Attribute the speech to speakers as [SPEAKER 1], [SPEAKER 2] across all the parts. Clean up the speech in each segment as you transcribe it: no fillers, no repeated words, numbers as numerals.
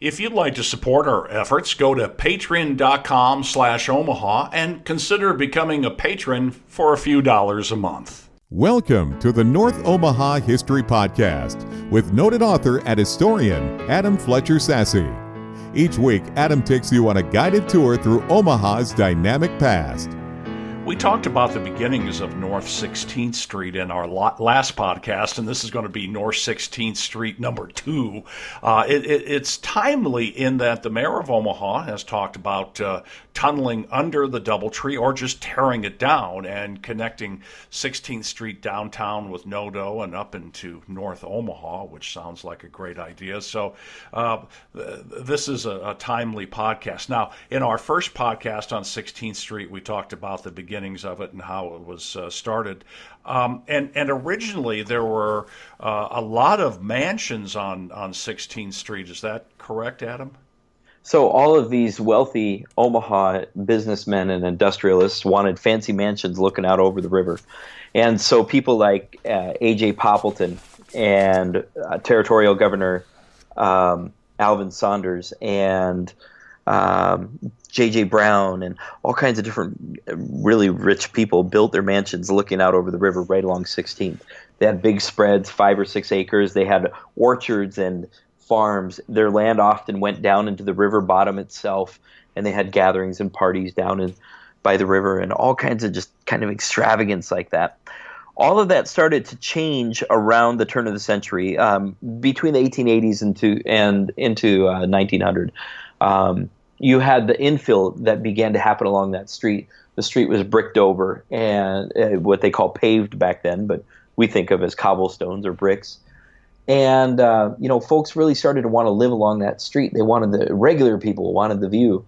[SPEAKER 1] If you'd like to support our efforts, go to patreon.com/Omaha and consider becoming a patron for a few dollars a month.
[SPEAKER 2] Welcome to the North Omaha History Podcast with noted author and historian Adam Fletcher Sassy. Each week, Adam takes you on a guided tour through Omaha's dynamic past.
[SPEAKER 1] We talked about the beginnings of North 16th Street in our last podcast, and this is going to be North 16th Street number 2. It's timely in that the mayor of Omaha has talked about tunneling under the Doubletree or just tearing it down and connecting 16th Street downtown with Nodo and up into North Omaha, which sounds like a great idea. So this is a timely podcast. Now, in our first podcast on 16th Street, we talked about the beginnings of it and how it was started. And originally there were a lot of mansions on 16th Street. Is that correct, Adam?
[SPEAKER 3] So all of these wealthy Omaha businessmen and industrialists wanted fancy mansions looking out over the river. And so people like A.J. Poppleton and Territorial Governor Alvin Saunders and J.J. Brown and all kinds of different really rich people built their mansions looking out over the river right along 16th. They had big spreads, 5 or 6 acres. They had orchards and farms. Their land often went down into the river bottom itself, and they had gatherings and parties down by the river and all kinds of just kind of extravagance like that. All of that started to change around the turn of the century, between the 1880s and into 1900. You had the infill that began to happen along that street. The street was bricked over and what they call paved back then, but we think of as cobblestones or bricks. And, folks really started to want to live along that street. Regular people wanted the view.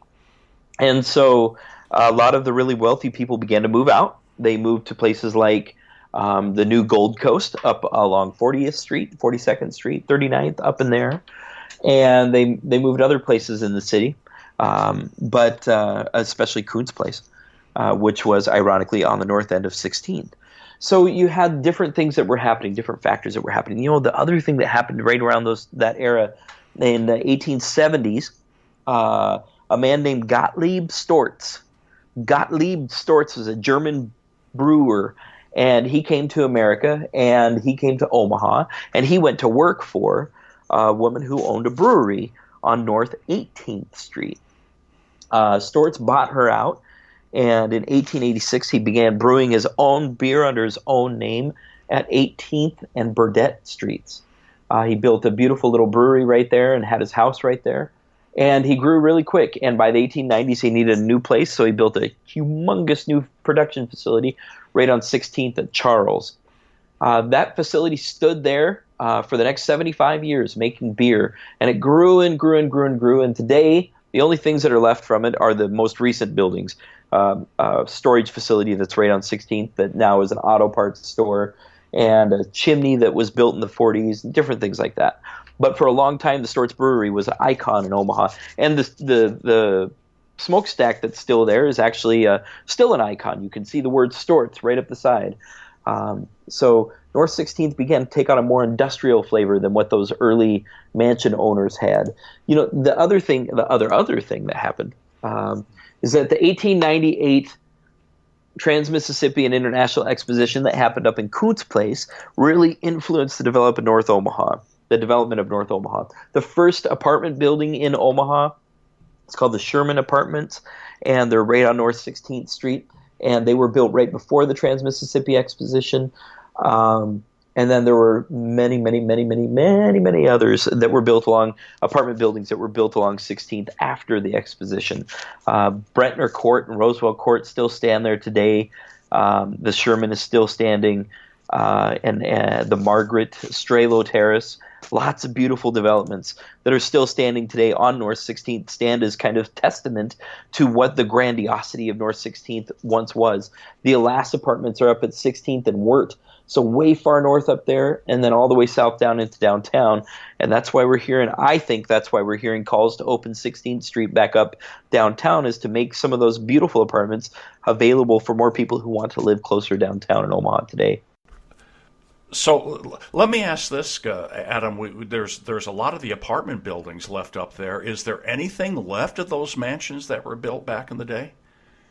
[SPEAKER 3] And so a lot of the really wealthy people began to move out. They moved to places like the new Gold Coast up along 40th Street, 42nd Street, 39th, up in there. And they moved other places in the city, but especially Kuhn's Place, which was ironically on the north end of 16th. So you had different things that were happening, different factors that were happening. The other thing that happened right around that era in the 1870s, a man named Gottlieb Storz. Gottlieb Storz was a German brewer, and he came to America, and he came to Omaha, and he went to work for a woman who owned a brewery on North 18th Street. Storz bought her out, and in 1886 he began brewing his own beer under his own name at 18th and Burdett Streets. He built a beautiful little brewery right there and had his house right there. And he grew really quick, and by the 1890s he needed a new place, so he built a humongous new production facility right on 16th and Charles. That facility stood there for the next 75 years making beer, and it grew and grew and grew and grew, and today the only things that are left from it are the most recent buildings. Storage facility that's right on 16th that now is an auto parts store, and a chimney that was built in the 40s, different things like that. But for a long time, the Storz Brewery was an icon in Omaha, and the smokestack that's still there is actually still an icon. You can see the word Storz right up the side. So North 16th began to take on a more industrial flavor than what those early mansion owners had. The other thing that happened is that the 1898 Trans-Mississippian International Exposition that happened up in Kuhn's Place really influenced the development of North Omaha. The first apartment building in Omaha, it's called the Sherman Apartments, and they're right on North 16th Street, and they were built right before the Trans-Mississippi Exposition. And then there were many, many, many, many, many, many others that were built along apartment buildings that were built along 16th after the Exposition. Brentner Court and Rosewell Court still stand there today. The Sherman is still standing, and the Margaret Strelo Terrace. Lots of beautiful developments that are still standing today on North 16th stand as kind of testament to what the grandiosity of North 16th once was. The Alas apartments are up at 16th and Wirt, so way far north up there, and then all the way south down into downtown. And that's why I think that's why we're hearing calls to open 16th Street back up downtown, is to make some of those beautiful apartments available for more people who want to live closer downtown in Omaha today.
[SPEAKER 1] So let me ask this, Adam. There's a lot of the apartment buildings left up there. Is there anything left of those mansions that were built back in the day?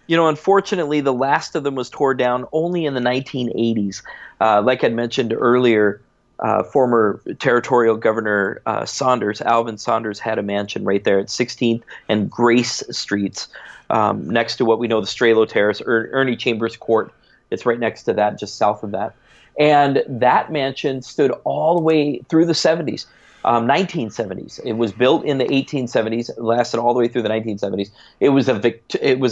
[SPEAKER 3] Unfortunately, the last of them was tore down only in the 1980s. Like I mentioned earlier, former territorial governor Alvin Saunders, had a mansion right there at 16th and Grace Streets, next to what we know the Strelo Terrace, Ernie Chambers Court. It's right next to that, just south of that. And that mansion stood all the way through the 70s. 1970s. It was built in the 1870s, lasted all the way through the 1970s. It was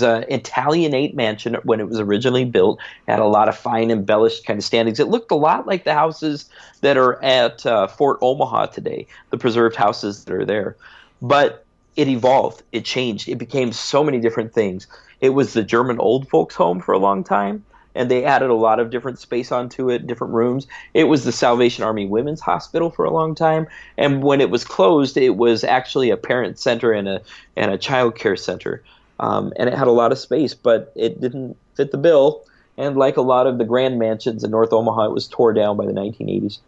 [SPEAKER 3] a Italianate mansion when it was originally built. It had a lot of fine embellished kind of standings. It looked a lot like the houses that are at Fort Omaha today, the preserved houses that are there. But it evolved. It changed. It became so many different things. It was the German old folks' home for a long time, and they added a lot of different space onto it, different rooms. It was the Salvation Army Women's Hospital for a long time, and when it was closed, it was actually a parent center and a child care center, and it had a lot of space, but it didn't fit the bill. And like a lot of the grand mansions in North Omaha, it was tore down by the 1980s.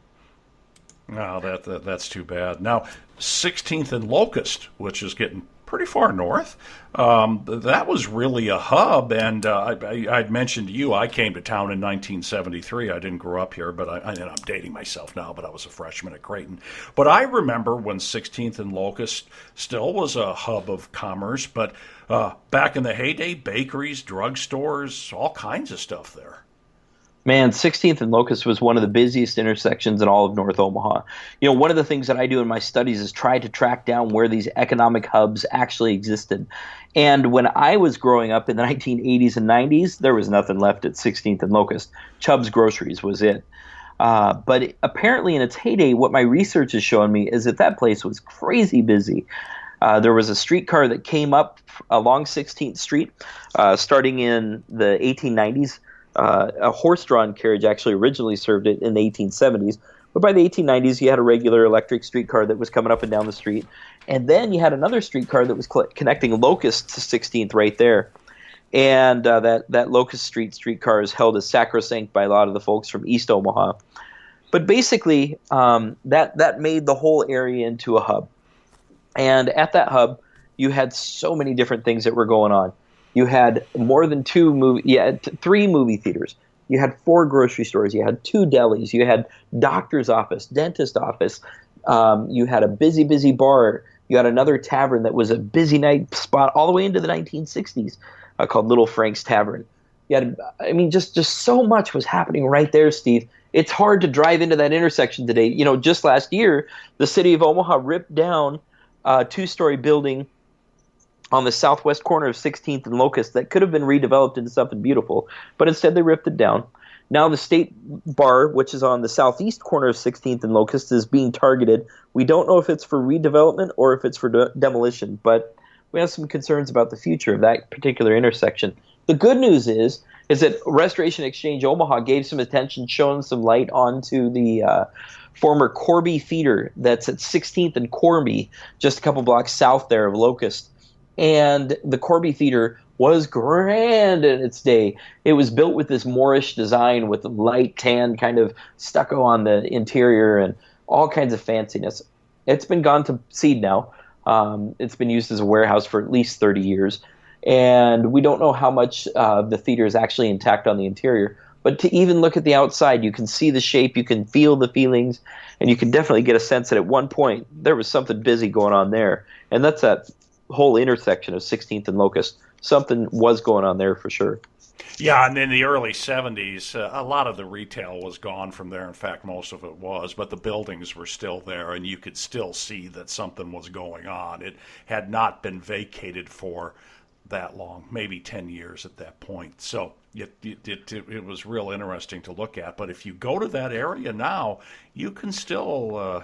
[SPEAKER 1] No, that's too bad. Now, 16th and Locust, which is getting pretty far north, that was really a hub. And I'd mentioned to you, I came to town in 1973. I didn't grow up here, but I'm dating myself now, but I was a freshman at Creighton. But I remember when 16th and Locust still was a hub of commerce, but back in the heyday, bakeries, drugstores, all kinds of stuff there.
[SPEAKER 3] Man, 16th and Locust was one of the busiest intersections in all of North Omaha. One of the things that I do in my studies is try to track down where these economic hubs actually existed. And when I was growing up in the 1980s and 90s, there was nothing left at 16th and Locust. Chubb's Groceries was it. But apparently in its heyday, what my research has shown me is that place was crazy busy. There was a streetcar that came up along 16th Street starting in the 1890s. A horse-drawn carriage actually originally served it in the 1870s. But by the 1890s, you had a regular electric streetcar that was coming up and down the street. And then you had another streetcar that was connecting Locust to 16th right there. And that Locust Street streetcar is held as sacrosanct by a lot of the folks from East Omaha. But basically, that made the whole area into a hub. And at that hub, you had so many different things that were going on. You had more than three movie theaters. You had 4 grocery stores. You had 2 delis. You had doctor's office, dentist office. You had a busy bar. You had another tavern that was a busy night spot all the way into the 1960s called Little Frank's Tavern. You had, just so much was happening right there, Steve. It's hard to drive into that intersection today. Just last year, the city of Omaha ripped down a 2-story building on the southwest corner of 16th and Locust that could have been redeveloped into something beautiful, but instead they ripped it down. Now the State Bar, which is on the southeast corner of 16th and Locust, is being targeted. We don't know if it's for redevelopment or if it's for demolition, but we have some concerns about the future of that particular intersection. The good news is that Restoration Exchange Omaha gave some attention, shone some light onto the former Corby Theater that's at 16th and Corby, just a couple blocks south there of Locust. And the Corby Theater was grand in its day. It was built with this Moorish design with light tan kind of stucco on the interior and all kinds of fanciness. It's been gone to seed now. It's been used as a warehouse for at least 30 years. And we don't know how much the theater is actually intact on the interior. But to even look at the outside, you can see the shape, you can feel the feelings, and you can definitely get a sense that at one point there was something busy going on there. And that's that whole intersection of 16th and Locust. Something was going on there for sure.
[SPEAKER 1] Yeah, and in the early 70s, a lot of the retail was gone from there. In fact, most of it was, but the buildings were still there, and you could still see that something was going on. It had not been vacated for that long, maybe 10 years at that point. So it was real interesting to look at. But if you go to that area now, you can still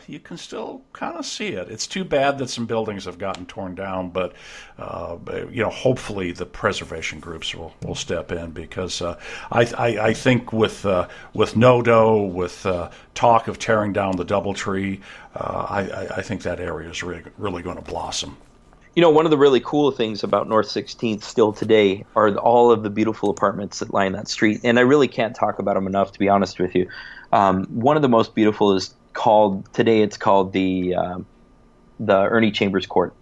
[SPEAKER 1] kind of see it. It's too bad that some buildings have gotten torn down, but hopefully the preservation groups will step in, because I think with NODO, with talk of tearing down the DoubleTree, I think that area is really going to blossom.
[SPEAKER 3] One of the really cool things about North 16th still today are all of the beautiful apartments that line that street. And I really can't talk about them enough, to be honest with you. One of the most beautiful is it's called the Ernie Chambers Court.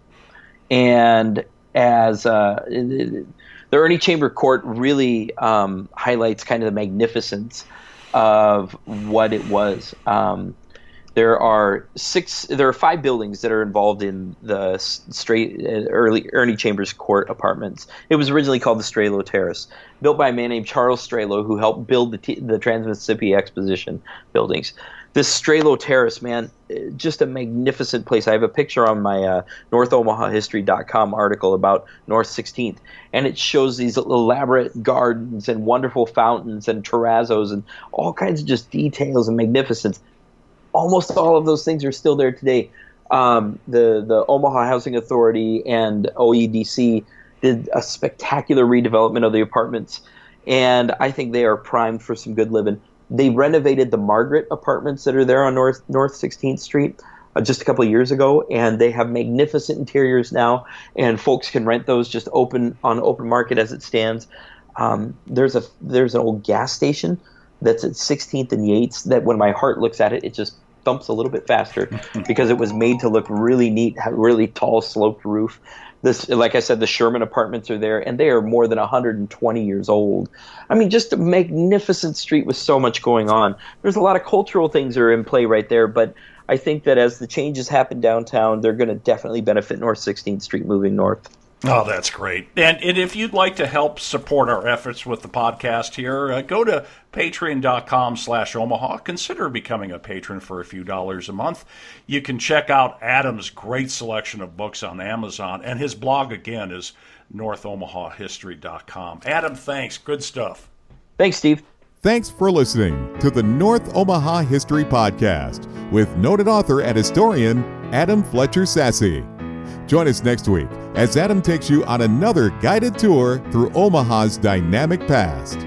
[SPEAKER 3] And as the Ernie Chamber Court really highlights kind of the magnificence of what it was. There are 5 buildings that are involved in the early Ernie Chambers Court apartments. It was originally called the Strelo Terrace, built by a man named Charles Strelo, who helped build the Trans-Mississippi Exposition buildings. This Strelo Terrace, man, just a magnificent place. I have a picture on my NorthOmahaHistory.com article about North 16th, and it shows these elaborate gardens and wonderful fountains and terrazzos and all kinds of just details and magnificence. Almost all of those things are still there today. The Omaha Housing Authority and OEDC did a spectacular redevelopment of the apartments, and I think they are primed for some good living. They renovated the Margaret apartments that are there on North 16th Street just a couple of years ago, and they have magnificent interiors now, and folks can rent those just on open market as it stands. There's an old gas station that's at 16th and Yates that when my heart looks at it, it just thumps a little bit faster because it was made to look really neat, had a really tall sloped roof. This, like I said, the Sherman apartments are there, and they are more than 120 years old. I mean, just a magnificent street with so much going on. There's a lot of cultural things that are in play right there, but I think that as the changes happen downtown, they're going to definitely benefit North 16th Street moving north.
[SPEAKER 1] Oh, that's great. And if you'd like to help support our efforts with the podcast here, go to patreon.com/Omaha. Consider becoming a patron for a few dollars a month. You can check out Adam's great selection of books on Amazon, and his blog, again, is NorthOmahaHistory.com. Adam, thanks. Good stuff.
[SPEAKER 3] Thanks, Steve.
[SPEAKER 2] Thanks for listening to the North Omaha History Podcast with noted author and historian Adam Fletcher Sasse. Join us next week as Adam takes you on another guided tour through Omaha's dynamic past.